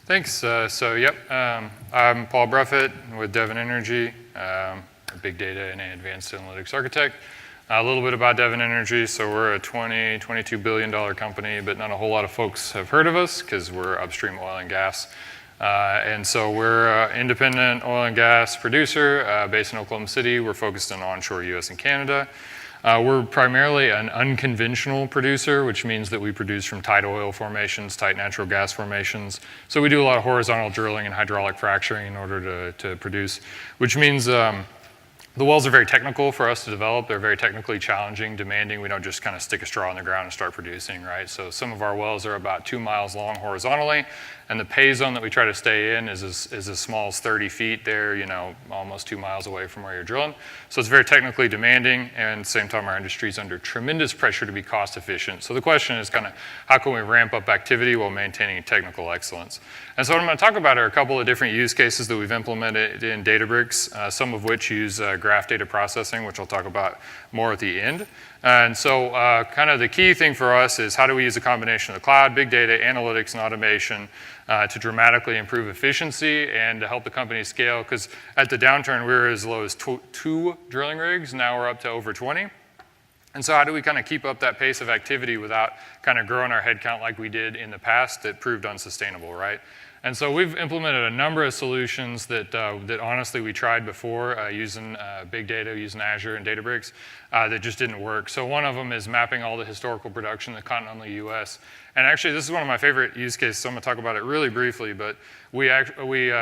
Thanks. I'm Paul Bruffett with Devon Energy, a big data and advanced analytics architect. A little bit about Devon Energy. So we're a $22 billion company, but not a whole lot of folks have heard of us because we're upstream oil and gas. And so we're an independent oil and gas producer based in Oklahoma City. We're focused on onshore US and Canada. We're primarily an unconventional producer, which means that we produce from tight oil formations, tight natural gas formations. So we do a lot of horizontal drilling and hydraulic fracturing in order to produce, which means the wells are very technical for us to develop. They're very technically challenging, demanding. We don't just kind of stick a straw in the ground and start producing, right? So some of our wells are about 2 miles long horizontally, and the pay zone that we try to stay in is as small as 30 feet there, almost 2 miles away from where you're drilling. So it's very technically demanding, and at the same time, our industry is under tremendous pressure to be cost efficient. So the question is kind of, how can we ramp up activity while maintaining technical excellence? And so what I'm going to talk about are a couple of different use cases that we've implemented in Databricks, some of which use graph data processing, which I'll talk about more at the end. And so kind of the key thing for us is how do we use a combination of the cloud, big data, analytics, and automation to dramatically improve efficiency and to help the company scale. Because at the downturn, we were as low as two drilling rigs. Now we're up to over 20. And so how do we kind of keep up that pace of activity without kind of growing our headcount like we did in the past that proved unsustainable, right? And so we've implemented a number of solutions that honestly we tried before using big data, using Azure and Databricks that just didn't work. So one of them is mapping all the historical production in the continental US. And actually, this is one of my favorite use cases, so I'm going to talk about it really briefly. But we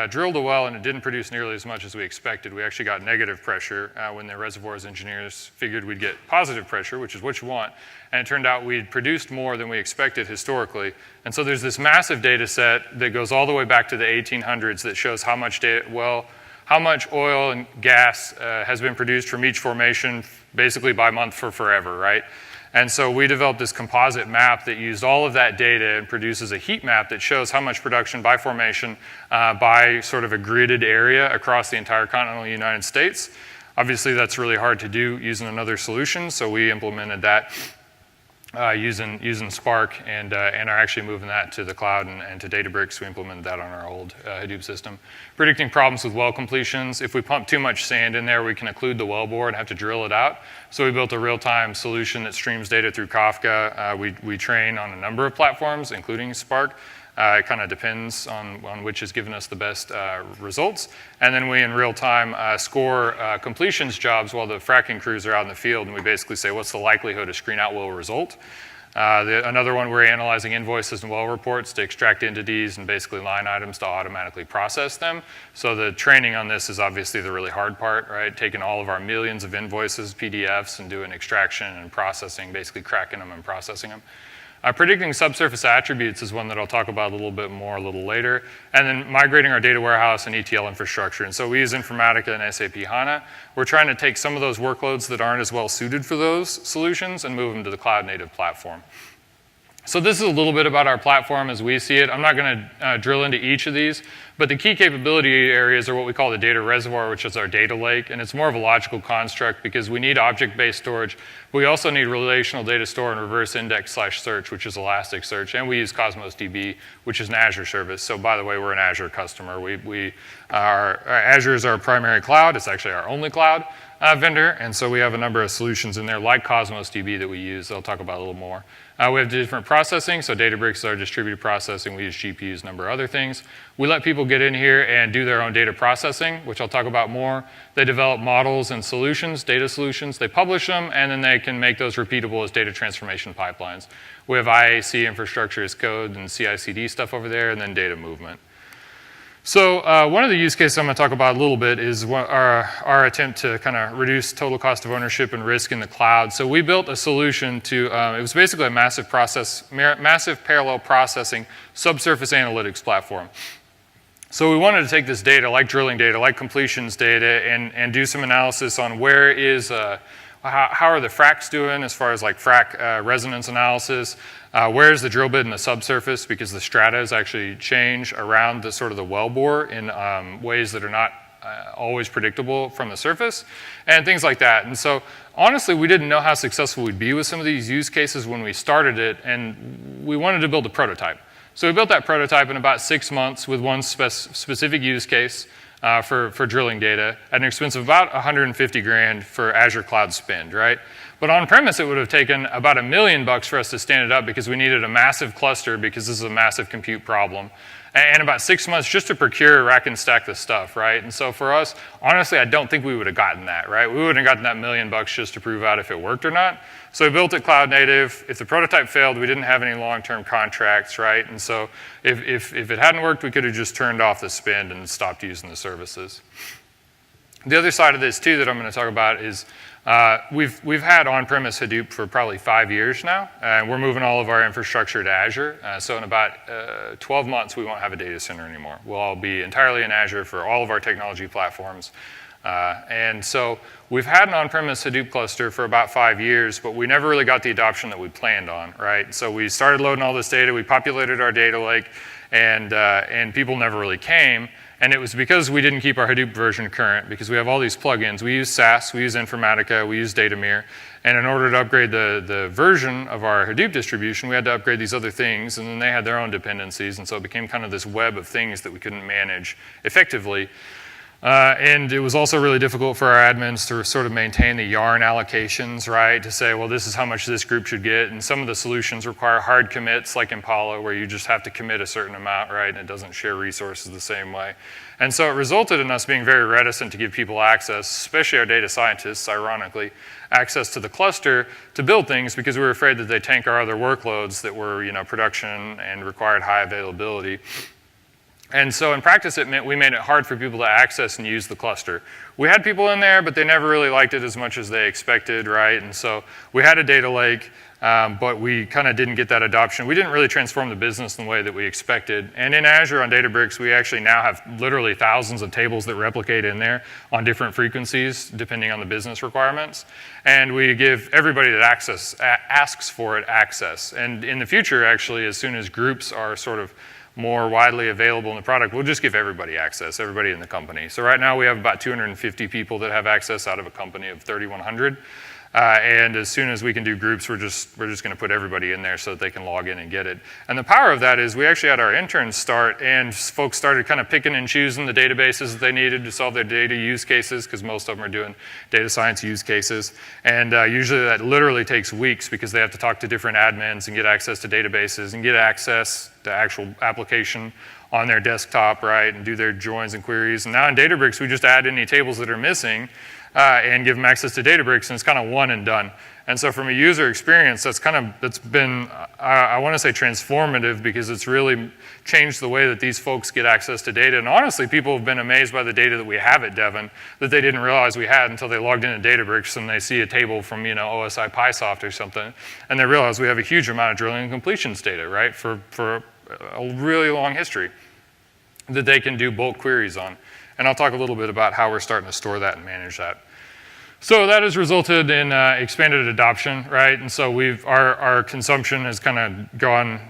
drilled a well, and it didn't produce nearly as much as we expected. We actually got negative pressure when the reservoirs engineers figured we'd get positive pressure, which is what you want. And it turned out we'd produced more than we expected historically. And so there's this massive data set that goes all the way back to the 1800s that shows how much oil and gas has been produced from each formation basically by month for forever, right? And so we developed this composite map that used all of that data and produces a heat map that shows how much production by formation by sort of a gridded area across the entire continental United States. Obviously, that's really hard to do using another solution, so we implemented that using Spark and are actually moving that to the cloud and to Databricks. We implemented that on our old Hadoop system. Predicting problems with well completions. If we pump too much sand in there, we can occlude the wellbore and have to drill it out. So we built a real-time solution that streams data through Kafka. We train on a number of platforms, including Spark. It kind of depends on which has given us the best results. And then we, in real time, score completions jobs while the fracking crews are out in the field, and we basically say, what's the likelihood a screen out will result? Another one, we're analyzing invoices and well reports to extract entities and basically line items to automatically process them. So the training on this is obviously the really hard part, right? Taking all of our millions of invoices, PDFs, and doing extraction and processing, basically cracking them and processing them. Predicting subsurface attributes is one that I'll talk about a little bit more a little later. And then migrating our data warehouse and ETL infrastructure. And so we use Informatica and SAP HANA. We're trying to take some of those workloads that aren't as well suited for those solutions and move them to the cloud-native platform. So this is a little bit about our platform as we see it. I'm not going to drill into each of these, but the key capability areas are what we call the data reservoir, which is our data lake, and it's more of a logical construct because we need object-based storage. We also need relational data store and reverse index/search, which is Elasticsearch, and we use Cosmos DB, which is an Azure service. So by the way, we're an Azure customer. Azure is our primary cloud. It's actually our only cloud vendor, and so we have a number of solutions in there like Cosmos DB that we use. I'll talk about a little more. We have different processing, so Databricks is our distributed processing. We use GPUs, a number of other things. We let people get in here and do their own data processing, which I'll talk about more. They develop models and solutions, data solutions. They publish them, and then they can make those repeatable as data transformation pipelines. We have IAC infrastructure as code and CI/CD stuff over there, and then data movement. So one of the use cases I'm going to talk about a little bit is our attempt to kind of reduce total cost of ownership and risk in the cloud. So we built a solution to, it was basically a massive parallel processing subsurface analytics platform. So we wanted to take this data, like drilling data, like completions data, and do some analysis on how are the fracs doing as far as like frac resonance analysis. Where's the drill bit in the subsurface, because the stratas actually change around the sort of the wellbore in ways that are not always predictable from the surface, and things like that. And so honestly, we didn't know how successful we'd be with some of these use cases when we started it, and we wanted to build a prototype. So we built that prototype in about 6 months with one specific use case for drilling data at an expense of about 150 grand for Azure Cloud spend, right? But on-premise, it would have taken about $1 million for us to stand it up because we needed a massive cluster because this is a massive compute problem. And about 6 months just to procure, rack, and stack the stuff, right? And so for us, honestly, I don't think we would have gotten that, right? We wouldn't have gotten that $1 million just to prove out if it worked or not. So we built it cloud native. If the prototype failed, we didn't have any long-term contracts, right? And so if it hadn't worked, we could have just turned off the spend and stopped using the services. The other side of this, too, that I'm going to talk about is we've had on-premise Hadoop for probably 5 years now, and we're moving all of our infrastructure to Azure. So in about 12 months, we won't have a data center anymore. We'll all be entirely in Azure for all of our technology platforms. And so we've had an on-premise Hadoop cluster for about 5 years, but we never really got the adoption that we planned on, right? So we started loading all this data, we populated our data lake, and people never really came. And it was because we didn't keep our Hadoop version current, because we have all these plugins. We use SAS, we use Informatica, we use Datamir. And in order to upgrade the version of our Hadoop distribution, we had to upgrade these other things, and then they had their own dependencies. And so it became kind of this web of things that we couldn't manage effectively. And it was also really difficult for our admins to sort of maintain the yarn allocations, right? To say, well, this is how much this group should get. And some of the solutions require hard commits, like Impala, where you just have to commit a certain amount, right? And it doesn't share resources the same way. And so it resulted in us being very reticent to give people access, especially our data scientists, ironically, access to the cluster to build things because we were afraid that they'd tank our other workloads that were, production and required high availability. And so in practice, it meant we made it hard for people to access and use the cluster. We had people in there, but they never really liked it as much as they expected, right? And so we had a data lake, but we kind of didn't get that adoption. We didn't really transform the business in the way that we expected. And in Azure on Databricks, we actually now have literally thousands of tables that replicate in there on different frequencies, depending on the business requirements. And we give everybody that asks for it access. And in the future, actually, as soon as groups are sort of more widely available in the product, we'll just give everybody access, everybody in the company. So right now we have about 250 people that have access out of a company of 3,100. And as soon as we can do groups, we're just going to put everybody in there so that they can log in and get it. And the power of that is we actually had our interns start, and folks started kind of picking and choosing the databases that they needed to solve their data use cases, because most of them are doing data science use cases. And usually that literally takes weeks because they have to talk to different admins and get access to databases and get access to actual application on their desktop, right, and do their joins and queries. And now in Databricks, we just add any tables that are missing and give them access to Databricks, and it's kind of one and done. And so from a user experience, that's been, I want to say transformative, because it's really changed the way that these folks get access to data. And honestly, people have been amazed by the data that we have at Devon that they didn't realize we had until they logged into Databricks and they see a table from, OSI PySoft or something, and they realize we have a huge amount of drilling and completions data, right, for a really long history that they can do bulk queries on. And I'll talk a little bit about how we're starting to store that and manage that. So that has resulted in expanded adoption, right? And so our consumption has kind of gone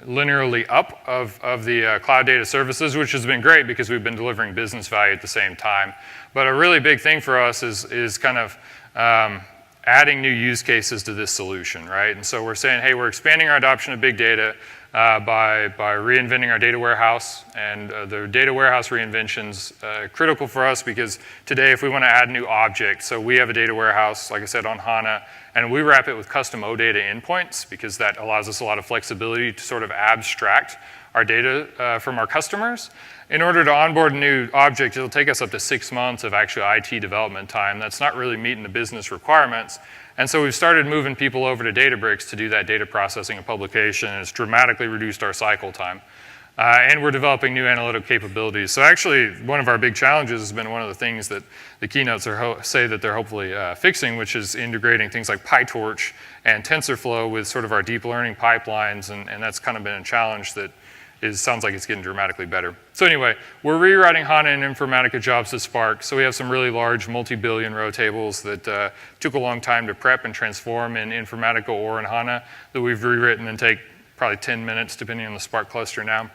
linearly up of the cloud data services, which has been great because we've been delivering business value at the same time. But a really big thing for us is kind of adding new use cases to this solution, right? And so we're saying, hey, we're expanding our adoption of big data by reinventing our data warehouse. And the data warehouse reinvention's critical for us because today, if we want to add new objects, so we have a data warehouse, like I said, on HANA, and we wrap it with custom OData endpoints because that allows us a lot of flexibility to sort of abstract our data from our customers. In order to onboard a new object, it'll take us up to 6 months of actual IT development time. That's not really meeting the business requirements. And so we've started moving people over to Databricks to do that data processing and publication, and it's dramatically reduced our cycle time. And we're developing new analytic capabilities. So actually, one of our big challenges has been one of the things that the keynotes say that they're hopefully fixing, which is integrating things like PyTorch and TensorFlow with sort of our deep learning pipelines, and that's kind of been a challenge that sounds like it's getting dramatically better. So anyway, we're rewriting HANA and Informatica jobs to Spark. So we have some really large multi-billion row tables that took a long time to prep and transform in Informatica or in HANA that we've rewritten and take probably 10 minutes depending on the Spark cluster now.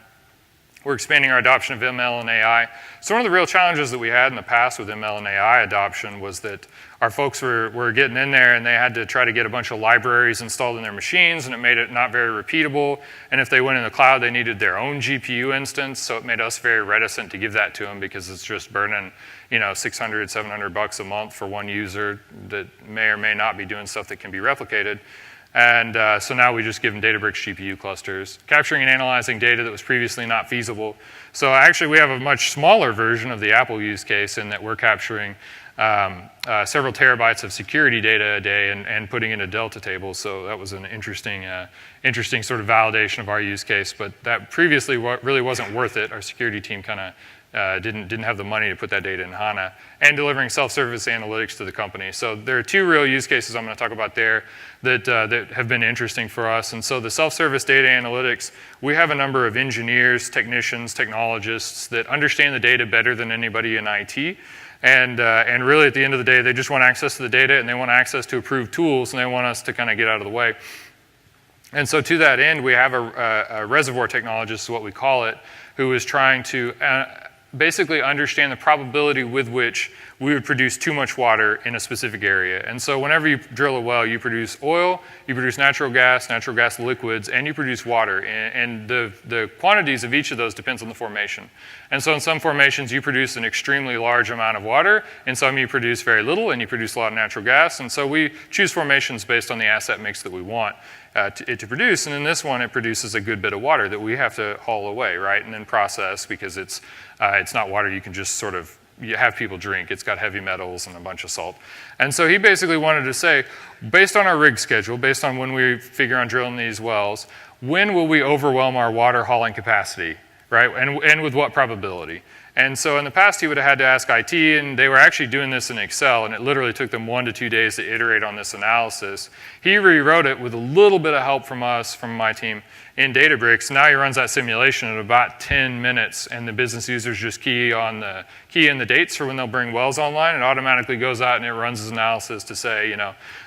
We're expanding our adoption of ML and AI. So one of the real challenges that we had in the past with ML and AI adoption was that our folks were getting in there and they had to try to get a bunch of libraries installed in their machines, and it made it not very repeatable. And if they went in the cloud, they needed their own GPU instance, so it made us very reticent to give that to them because it's just burning, $600, $700 a month for one user that may or may not be doing stuff that can be replicated. And so now we just give them Databricks GPU clusters, capturing and analyzing data that was previously not feasible. So actually we have a much smaller version of the Apple use case in that we're capturing several terabytes of security data a day and putting in a Delta table. So that was an interesting sort of validation of our use case. But that previously really wasn't worth it. Our security team kind of didn't have the money to put that data in HANA, and delivering self-service analytics to the company. So there are two real use cases I'm going to talk about there that have been interesting for us. And so the self-service data analytics, we have a number of engineers, technicians, technologists that understand the data better than anybody in IT. And really at the end of the day, they just want access to the data, and they want access to approved tools, and they want us to kind of get out of the way. And so to that end, we have a reservoir technologist, is what we call it, who is trying to basically understand the probability with which we would produce too much water in a specific area. And so whenever you drill a well, you produce oil, you produce natural gas liquids, and you produce water. And the quantities of each of those depends on the formation. And so in some formations, you produce an extremely large amount of water. In some, you produce very little, and you produce a lot of natural gas. And so we choose formations based on the asset mix that we want it to produce. And in this one, it produces a good bit of water that we have to haul away, right, and then process, because it's not water you can just sort of have people drink. It's got heavy metals and a bunch of salt. And so he basically wanted to say, based on our rig schedule, based on when we figure on drilling these wells, when will we overwhelm our water hauling capacity, right, and with what probability? And so in the past, he would have had to ask IT, and they were actually doing this in Excel, and it literally took them 1 to 2 days to iterate on this analysis. He rewrote it with a little bit of help from us, from my team, in Databricks. Now he runs that simulation in about 10 minutes, and the business users just key in the dates for when they'll bring wells online. It automatically goes out and it runs his analysis to say,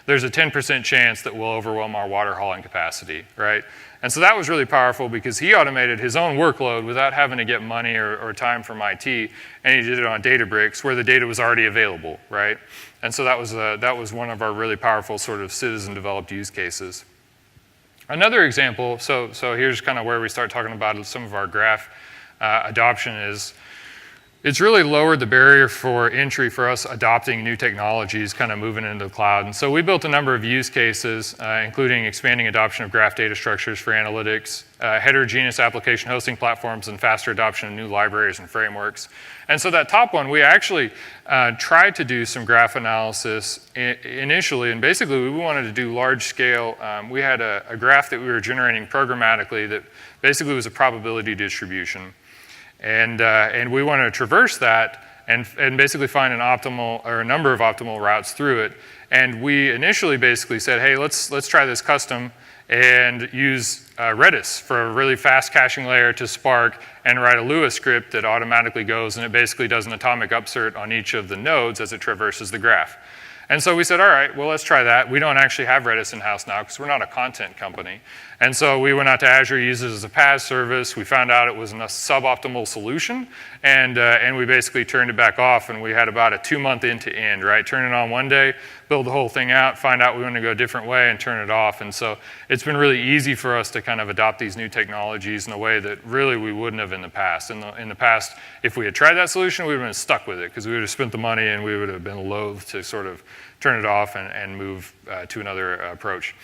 there's a 10% chance that we'll overwhelm our water hauling capacity, right? And so that was really powerful because he automated his own workload without having to get money or time from IT, and he did it on Databricks where the data was already available, right? And so that was one of our really powerful sort of citizen-developed use cases. Another example, so here's kind of where we start talking about some of our graph adoption is, it's really lowered the barrier for entry for us adopting new technologies, kind of moving into the cloud. And so we built a number of use cases, including expanding adoption of graph data structures for analytics, heterogeneous application hosting platforms, and faster adoption of new libraries and frameworks. And so that top one, we actually tried to do some graph analysis initially, and basically we wanted to do large scale. We had a graph that we were generating programmatically that basically was a probability distribution. And we wanted to traverse that and basically find an optimal, or a number of optimal routes through it. And we initially basically said, hey, let's try this custom and use Redis for a really fast caching layer to Spark, and write a Lua script that automatically goes, and it basically does an atomic upsert on each of the nodes as it traverses the graph. And so we said, all right, well, let's try that. We don't actually have Redis in-house now because we're not a content company. And so we went out to Azure, used it as a PaaS service. We found out it was a suboptimal solution, and we basically turned it back off, and we had about a 2-month end-to-end, right? Turn it on one day, build the whole thing out, find out we want to go a different way, and turn it off. And so it's been really easy for us to kind of adopt these new technologies in a way that really we wouldn't have in the past. In the past, if we had tried that solution, we would have been stuck with it because we would have spent the money and we would have been loath to sort of turn it off and move to another approach.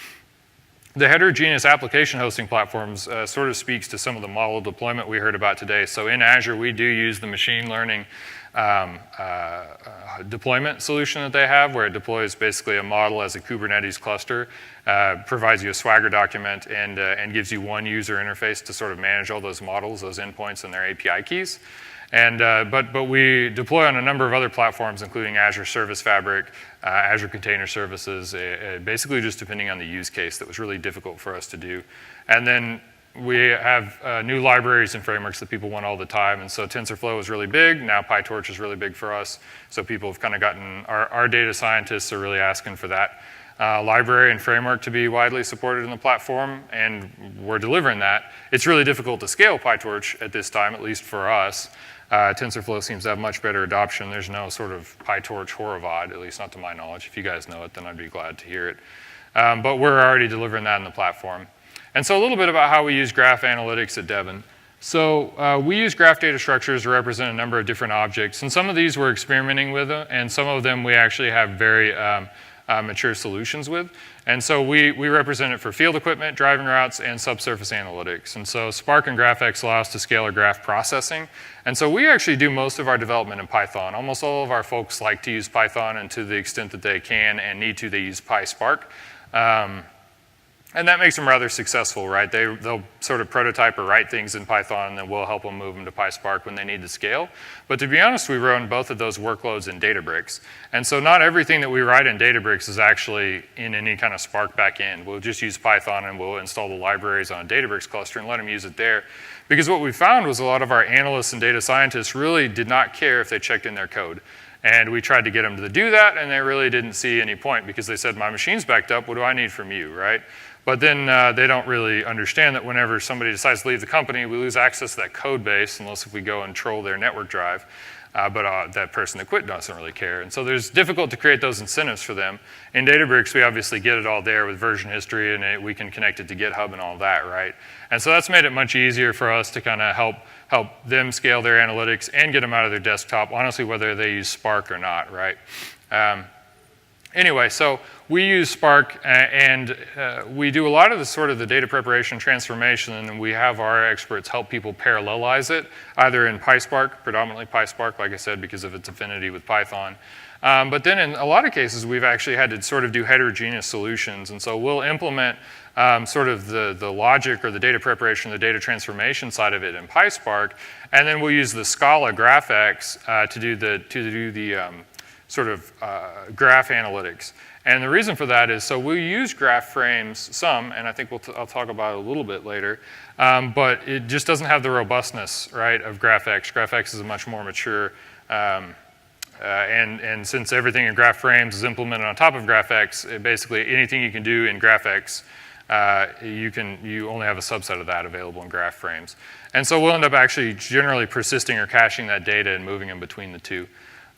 The heterogeneous application hosting platforms sort of speaks to some of the model deployment we heard about today. So in Azure, we do use the machine learning deployment solution that they have, where it deploys basically a model as a Kubernetes cluster, provides you a Swagger document, and gives you one user interface to sort of manage all those models, those endpoints, and their API keys. But we deploy on a number of other platforms, including Azure Service Fabric, Azure Container Services, basically just depending on the use case. That was really difficult for us to do. And then we have new libraries and frameworks that people want all the time. And so TensorFlow is really big. Now PyTorch is really big for us. So people have kind of gotten, our data scientists are really asking for that library and framework to be widely supported in the platform, and we're delivering that. It's really difficult to scale PyTorch at this time, at least for us. TensorFlow seems to have much better adoption. There's no sort of PyTorch horovod, at least not to my knowledge. If you guys know it, then I'd be glad to hear it. But we're already delivering that in the platform. And so a little bit about how we use graph analytics at Devon. So we use graph data structures to represent a number of different objects. And some of these we're experimenting with, and some of them we actually have very mature solutions with. And so we represent it for field equipment, driving routes, and subsurface analytics. And so Spark and GraphX allow us to scale our graph processing. And so we actually do most of our development in Python. Almost all of our folks like to use Python, and to the extent that they can and need to, they use PySpark. And that makes them rather successful, right? They'll sort of prototype or write things in Python, and then we'll help them move them to PySpark when they need to scale. But to be honest, we run both of those workloads in Databricks. And so not everything that we write in Databricks is actually in any kind of Spark backend. We'll just use Python, and we'll install the libraries on a Databricks cluster and let them use it there. Because what we found was a lot of our analysts and data scientists really did not care if they checked in their code. And we tried to get them to do that, and they really didn't see any point, because they said, my machine's backed up, what do I need from you, right? But then they don't really understand that whenever somebody decides to leave the company, we lose access to that code base unless if we go and troll their network drive. But that person that quit doesn't really care. And so there's difficult to create those incentives for them. In Databricks, we obviously get it all there with version history, and we can connect it to GitHub and all that, right? And so that's made it much easier for us to kind of help them scale their analytics and get them out of their desktop, honestly, whether they use Spark or not, right? Anyway, so we use Spark, and we do a lot of the sort of the data preparation transformation, and we have our experts help people parallelize it, either in PySpark, predominantly PySpark, like I said, because of its affinity with Python. But then in a lot of cases, we've actually had to sort of do heterogeneous solutions, and so we'll implement sort of the logic or the data preparation, the data transformation side of it in PySpark, and then we'll use the Scala GraphX to do the sort of graph analytics. And the reason for that is, so we use graph frames some, and I think I'll talk about it a little bit later, but it just doesn't have the robustness, right, of GraphX. GraphX is a much more mature, and since everything in graph frames is implemented on top of GraphX, basically anything you can do in GraphX, you only have a subset of that available in graph frames. And so we'll end up actually generally persisting or caching that data and moving them between the two.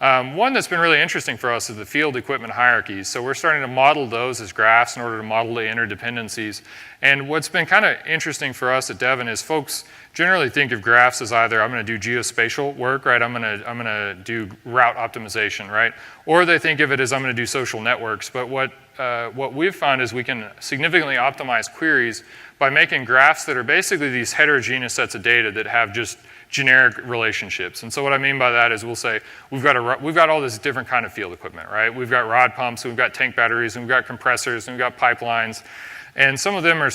One that's been really interesting for us is the field equipment hierarchies. So we're starting to model those as graphs in order to model the interdependencies. And what's been kind of interesting for us at Devon is folks generally think of graphs as either I'm going to do geospatial work, right? I'm going to do route optimization, right? Or they think of it as I'm going to do social networks. But what we've found is we can significantly optimize queries by making graphs that are basically these heterogeneous sets of data that have just generic relationships. And so what I mean by that is we'll say, we've got all this different kind of field equipment, right? We've got rod pumps, we've got tank batteries, and we've got compressors, and we've got pipelines. And some of them are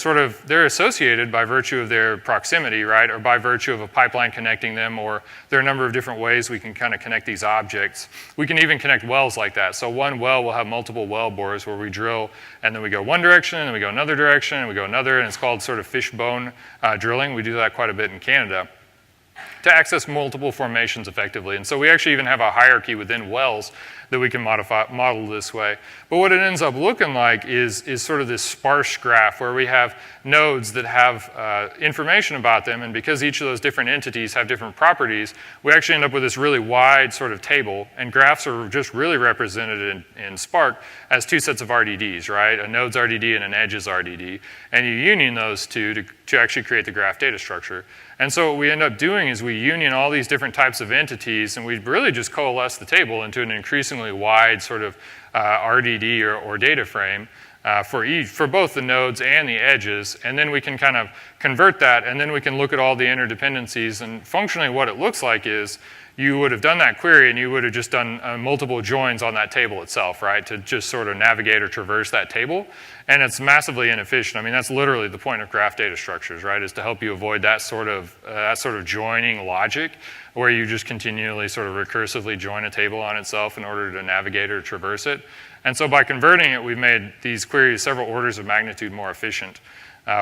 they're associated by virtue of their proximity, right? Or by virtue of a pipeline connecting them, or there are a number of different ways we can kind of connect these objects. We can even connect wells like that. So one well will have multiple well bores where we drill, and then we go one direction, and then we go another direction, and we go another, and it's called sort of fishbone drilling. We do that quite a bit in Canada, to access multiple formations effectively. And so we actually even have a hierarchy within wells that we can model this way. But what it ends up looking like is sort of this sparse graph where we have nodes that have information about them, and because each of those different entities have different properties, we actually end up with this really wide sort of table, and graphs are just really represented in Spark as two sets of RDDs, right? A node's RDD and an edge's RDD, and you union those two to actually create the graph data structure. And so what we end up doing is we union all these different types of entities, and we really just coalesce the table into an increasingly wide sort of RDD or data frame for both the nodes and the edges. And then we can kind of convert that, and then we can look at all the interdependencies. And functionally what it looks like is you would have done that query, and you would have just done multiple joins on that table itself, right, to just sort of navigate or traverse that table. And it's massively inefficient. I mean, that's literally the point of graph data structures, right, is to help you avoid that sort of joining logic where you just continually sort of recursively join a table on itself in order to navigate or traverse it. And so by converting it, we've made these queries several orders of magnitude more efficient,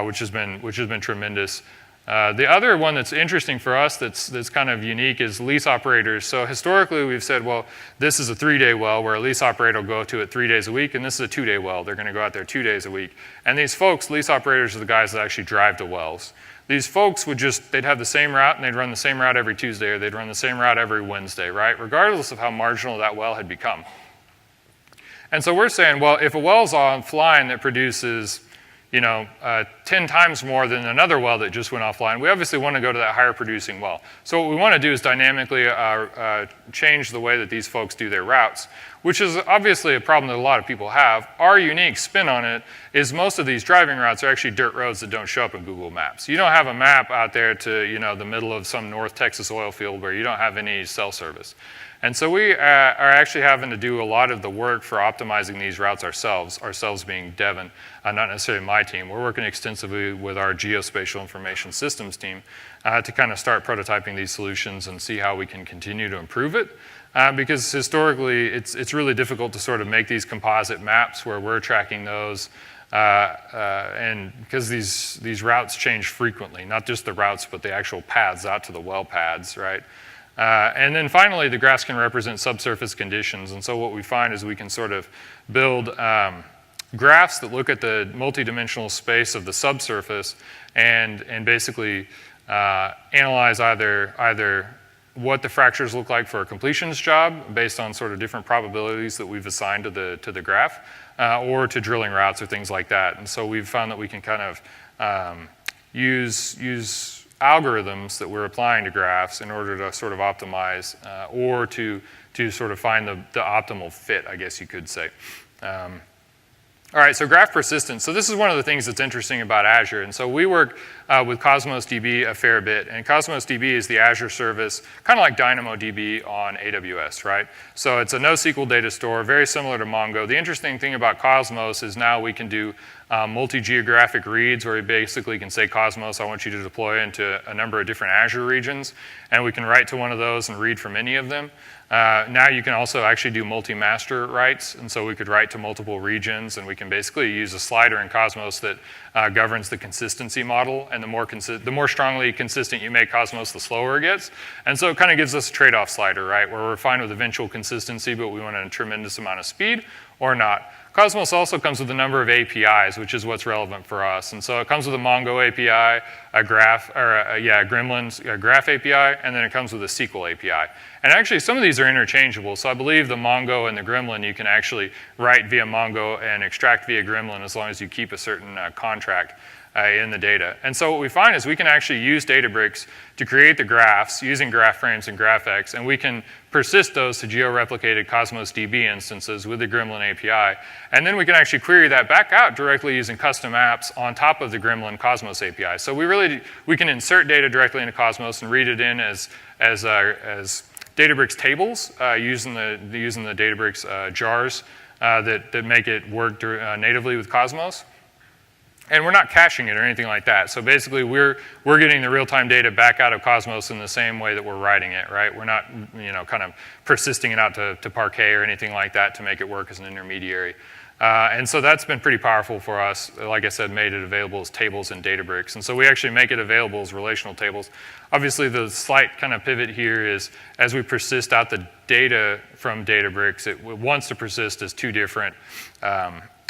which has been tremendous. The other one that's interesting for us that's kind of unique is lease operators. So historically we've said, well, this is a 3-day well where a lease operator will go to it 3 days a week, and this is a 2-day well. They're going to go out there 2 days a week. And these folks, lease operators, are the guys that actually drive to wells. These folks they'd have the same route, and they'd run the same route every Tuesday, or they'd run the same route every Wednesday, right? Regardless of how marginal that well had become. And so we're saying, well, if a well's offline that produces 10 times more than another well that just went offline, we obviously want to go to that higher producing well. So what we want to do is dynamically change the way that these folks do their routes, which is obviously a problem that a lot of people have. Our unique spin on it is most of these driving routes are actually dirt roads that don't show up in Google Maps. You don't have a map out there to the middle of some North Texas oil field where you don't have any cell service. And so we are actually having to do a lot of the work for optimizing these routes ourselves being Devon, not necessarily my team. We're working extensively with our geospatial information systems team to kind of start prototyping these solutions and see how we can continue to improve it. Because historically, it's really difficult to sort of make these composite maps where we're tracking those, and because these routes change frequently, not just the routes, but the actual paths out to the well pads, right? And then finally, the graphs can represent subsurface conditions. And so what we find is we can sort of build graphs that look at the multidimensional space of the subsurface and basically analyze either what the fractures look like for a completions job based on sort of different probabilities that we've assigned to the graph, or to drilling routes or things like that. And so we've found that we can kind of use algorithms that we're applying to graphs in order to sort of optimize or to sort of find the optimal fit, I guess you could say. All right, so graph persistence. So this is one of the things that's interesting about Azure. And so we work with Cosmos DB a fair bit. And Cosmos DB is the Azure service, kind of like DynamoDB on AWS, right? So it's a NoSQL data store, very similar to Mongo. The interesting thing about Cosmos is now we can do multi-geographic reads where we basically can say, Cosmos, I want you to deploy into a number of different Azure regions. And we can write to one of those and read from any of them. Now you can also actually do multi-master writes, and so we could write to multiple regions, and we can basically use a slider in Cosmos that governs the consistency model, and the more strongly consistent you make Cosmos, the slower it gets. And so it kind of gives us a trade-off slider, right, where we're fine with eventual consistency, but we want a tremendous amount of speed or not. Cosmos also comes with a number of APIs, which is what's relevant for us. And so it comes with a Mongo API, a Gremlin's Graph API, and then it comes with a SQL API. And actually, some of these are interchangeable. So I believe the Mongo and the Gremlin, you can actually write via Mongo and extract via Gremlin as long as you keep a certain contract in the data. And so what we find is we can actually use Databricks to create the graphs using graph frames and GraphX, and we can persist those to geo-replicated Cosmos DB instances with the Gremlin API. And then we can actually query that back out directly using custom apps on top of the Gremlin Cosmos API. So we can insert data directly into Cosmos and read it in as Databricks tables using the Databricks jars that make it work natively with Cosmos. And we're not caching it or anything like that. So basically, we're getting the real-time data back out of Cosmos in the same way that we're writing it, right? We're not, kind of persisting it out to Parquet or anything like that to make it work as an intermediary. And so that's been pretty powerful for us. Like I said, made it available as tables in Databricks. And so we actually make it available as relational tables. Obviously, the slight kind of pivot here is as we persist out the data from Databricks, it wants to persist as two different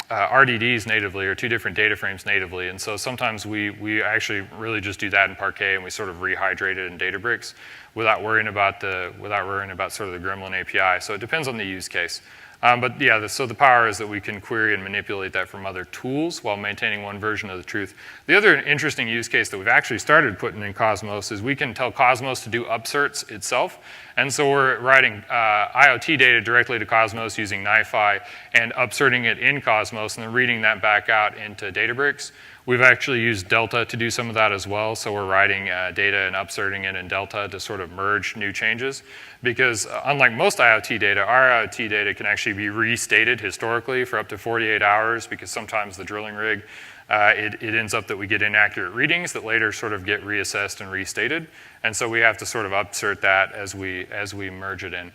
RDDs natively, or two different data frames natively. And so sometimes we actually really just do that in Parquet, and we sort of rehydrate it in Databricks without worrying about sort of the Gremlin API. So it depends on the use case. But yeah, so the power is that we can query and manipulate that from other tools while maintaining one version of the truth. The other interesting use case that we've actually started putting in Cosmos is we can tell Cosmos to do upserts itself. And so we're writing IoT data directly to Cosmos using NiFi and upserting it in Cosmos and then reading that back out into Databricks. We've actually used Delta to do some of that as well. So we're writing data and upserting it in Delta to sort of merge new changes. Because unlike most IoT data, our IoT data can actually be restated historically for up to 48 hours because sometimes the drilling rig, it ends up that we get inaccurate readings that later sort of get reassessed and restated. And so we have to sort of upsert that as we merge it in.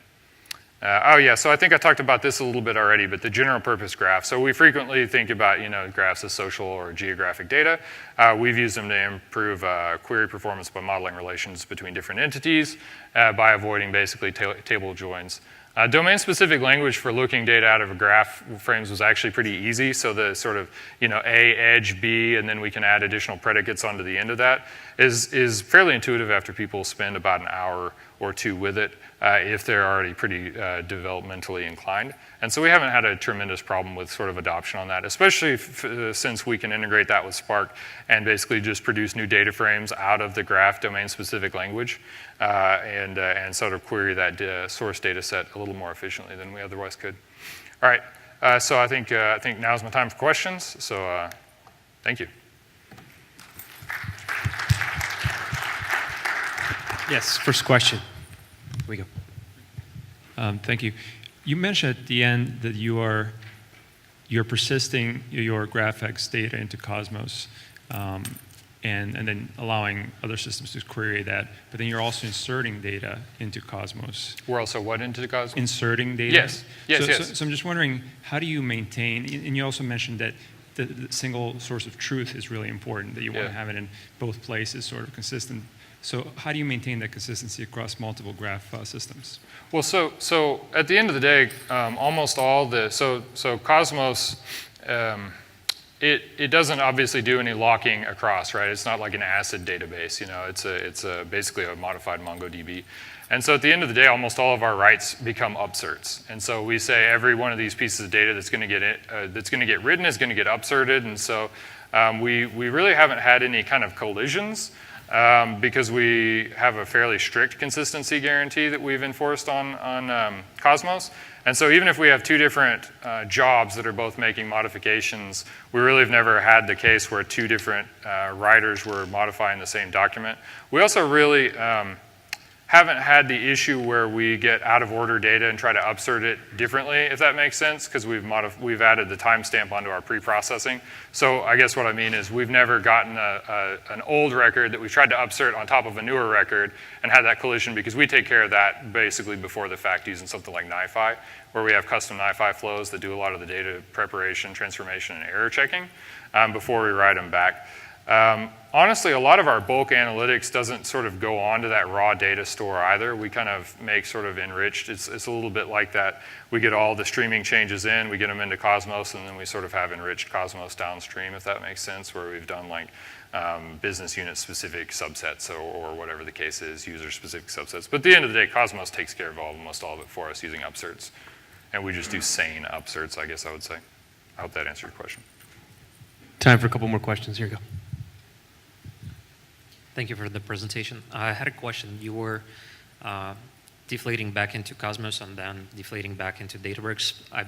Oh yeah, so I think I talked about this a little bit already, but the general purpose graph. So we frequently think about graphs as social or geographic data. We've used them to improve query performance by modeling relations between different entities by avoiding basically table joins. Domain-specific language for looking data out of a graph frames was actually pretty easy. So the sort of A, edge, B, and then we can add additional predicates onto the end of that is fairly intuitive after people spend about an hour or two with it if they're already pretty developmentally inclined. And so we haven't had a tremendous problem with sort of adoption on that, especially since we can integrate that with Spark and basically just produce new data frames out of the graph domain-specific language and sort of query that source data set a little more efficiently than we otherwise could. All right, so I think now's my time for questions. So thank you. Yes, first question. Here we go. Thank you. You mentioned at the end that you're persisting your GraphX data into Cosmos and then allowing other systems to query that, but then you're also inserting data into Cosmos. We're also what into the Cosmos? Inserting data? Yes, yes. So I'm just wondering, how do you maintain, and you also mentioned that the single source of truth is really important, that you want to have it in both places, sort of consistent. So how do you maintain that consistency across multiple graph systems? Well, so at the end of the day, almost all the, so Cosmos, it doesn't obviously do any locking across, right? It's not like an ACID database, it's basically a modified MongoDB. And so at the end of the day, almost all of our writes become upserts. And so we say every one of these pieces of data that's going to get written is going to get upserted. And so we really haven't had any kind of collisions. Because we have a fairly strict consistency guarantee that we've enforced on Cosmos. And so even if we have two different jobs that are both making modifications, we really have never had the case where two different writers were modifying the same document. We also really haven't had the issue where we get out of order data and try to upsert it differently, if that makes sense, because we've added the timestamp onto our pre-processing. So I guess what I mean is we've never gotten an old record that we've tried to upsert on top of a newer record and had that collision, because we take care of that basically before the fact using something like NiFi, where we have custom NiFi flows that do a lot of the data preparation, transformation, and error checking before we write them back. Honestly, a lot of our bulk analytics doesn't sort of go onto that raw data store either. We kind of make sort of enriched. It's a little bit like that. We get all the streaming changes in, we get them into Cosmos, and then we sort of have enriched Cosmos downstream, if that makes sense, where we've done like business unit specific subsets or whatever the case is, user specific subsets. But at the end of the day, Cosmos takes care of almost all of it for us using upserts. And we just do sane upserts, I guess I would say. I hope that answered your question. Time for a couple more questions. Here you go. Thank you for the presentation. I had a question. You were deflating back into Cosmos and then deflating back into Databricks. I'm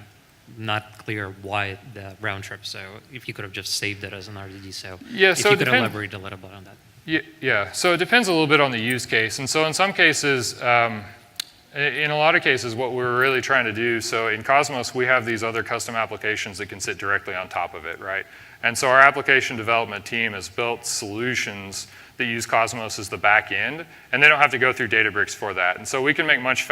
not clear why the round trip, so if you could have just saved it as an RDD, so if you could elaborate a little bit on that. Yeah, so it depends a little bit on the use case. And so in some cases, in a lot of cases, what we're really trying to do, so in Cosmos, we have these other custom applications that can sit directly on top of it, right? And so our application development team has built solutions that use Cosmos as the back end, and they don't have to go through Databricks for that. And so we can make much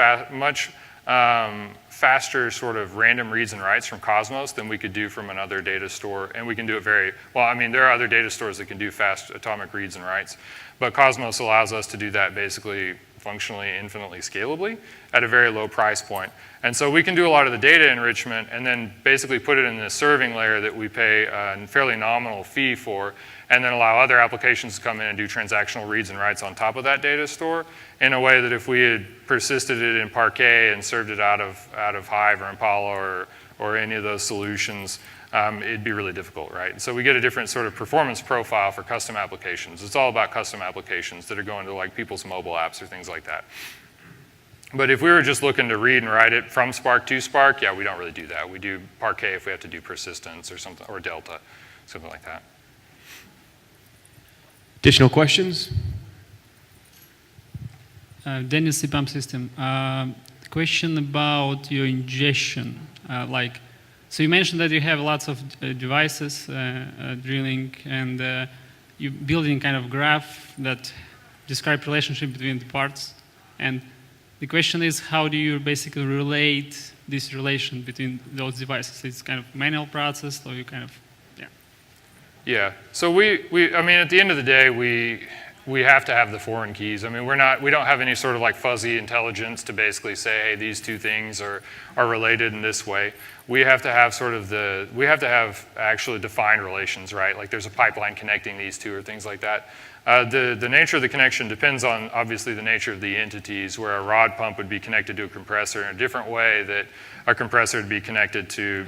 faster sort of random reads and writes from Cosmos than we could do from another data store, and we can do it very, well, I mean, there are other data stores that can do fast atomic reads and writes, but Cosmos allows us to do that basically functionally infinitely scalably at a very low price point. And so we can do a lot of the data enrichment and then basically put it in the serving layer that we pay a fairly nominal fee for, and then allow other applications to come in and do transactional reads and writes on top of that data store in a way that if we had persisted it in Parquet and served it out of Hive or Impala or any of those solutions, it'd be really difficult, right? So we get a different sort of performance profile for custom applications. It's all about custom applications that are going to like people's mobile apps or things like that. But if we were just looking to read and write it from Spark to Spark, yeah, we don't really do that. We do Parquet if we have to do persistence or something, or Delta, something like that. Additional questions? Dennis, CPAM system. Question about your ingestion. So you mentioned that you have lots of devices drilling, and you building kind of graph that describe relationship between the parts. And The question is, how do you basically relate this relation between those devices? It's kind of manual process, or you kind of, yeah. Yeah. So I mean, at the end of the day, we have to have the foreign keys. I mean, we don't have any sort of like fuzzy intelligence to basically say, hey, these two things are related in this way. We have to have we have to have actually defined relations, right? Like there's a pipeline connecting these two or things like that. The nature of the connection depends on, obviously, the nature of the entities, where a rod pump would be connected to a compressor in a different way that a compressor would be connected to,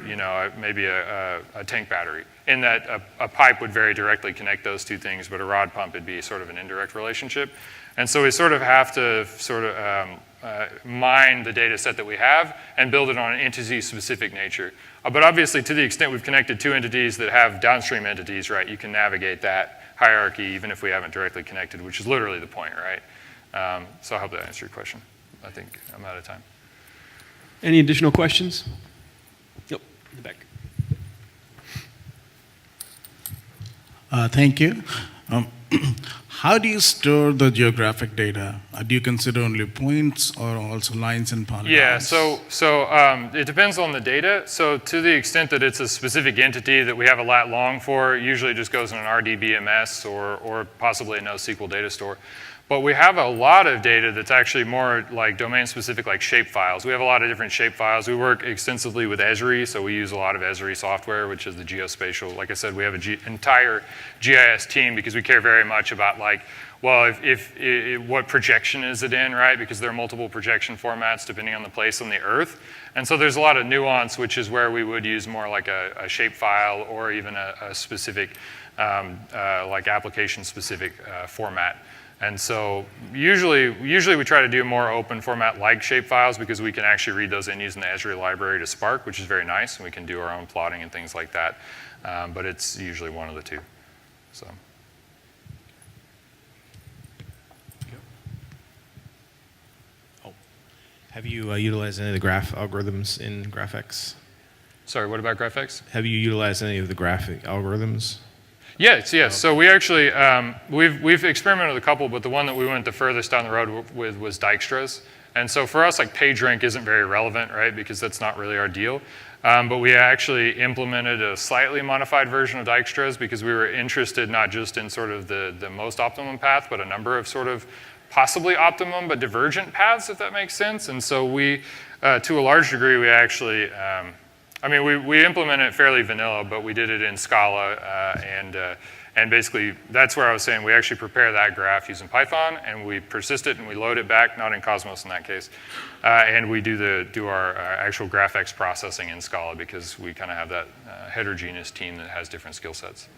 maybe a tank battery. In that a pipe would very directly connect those two things, but a rod pump would be sort of an indirect relationship. And so we sort of have to mine the data set that we have and build it on an entity-specific nature. But obviously, to the extent we've connected two entities that have downstream entities, right, you can navigate that hierarchy even if we haven't directly connected, which is literally the point, right? So I hope that answered your question. I think I'm out of time. Any additional questions? Yep, in the back. Thank you. How do you store the geographic data? Do you consider only points or also lines and polygons? Yeah, so it depends on the data. So to the extent that it's a specific entity that we have a lat long for, it usually just goes in an RDBMS or possibly a NoSQL data store. But we have a lot of data that's actually more like domain-specific, like shape files. We have a lot of different shape files. We work extensively with Azure, so we use a lot of Azure software, which is the geospatial. Like I said, we have an entire GIS team because we care very much about, like, well, what projection is it in, right? Because there are multiple projection formats depending on the place on the Earth. And so there's a lot of nuance, which is where we would use more like a shape file or even a specific, like application-specific format. And so usually we try to do more open format like shapefiles because we can actually read those in using the Azure library to Spark, which is very nice, and we can do our own plotting and things like that. But it's usually one of the two. So. Have you utilized any of the graph algorithms in GraphX? Sorry, what about GraphX? Have you utilized any of the graphic algorithms? Yes. So we actually, we've experimented with a couple, but the one that we went the furthest down the road with was Dijkstra's. And so for us, like PageRank isn't very relevant, right? Because that's not really our deal. But we actually implemented a slightly modified version of Dijkstra's because we were interested not just in sort of the most optimum path, but a number of sort of possibly optimum but divergent paths, if that makes sense. And so we, to a large degree, we actually, we implemented it fairly vanilla, but we did it in Scala, and basically that's where I was saying we actually prepare that graph using Python, and we persist it and we load it back, not in Cosmos in that case, and we do our actual GraphX processing in Scala because we kind of have that heterogeneous team that has different skill sets.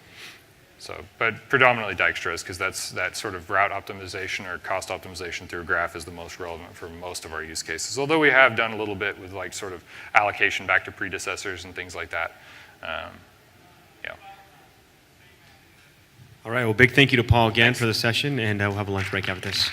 So, but predominantly Dijkstra's because that sort of route optimization or cost optimization through a graph is the most relevant for most of our use cases. Although we have done a little bit with like sort of allocation back to predecessors and things like that. Yeah. All right, well, big thank you to Paul again for the session, and we'll have a lunch break after this.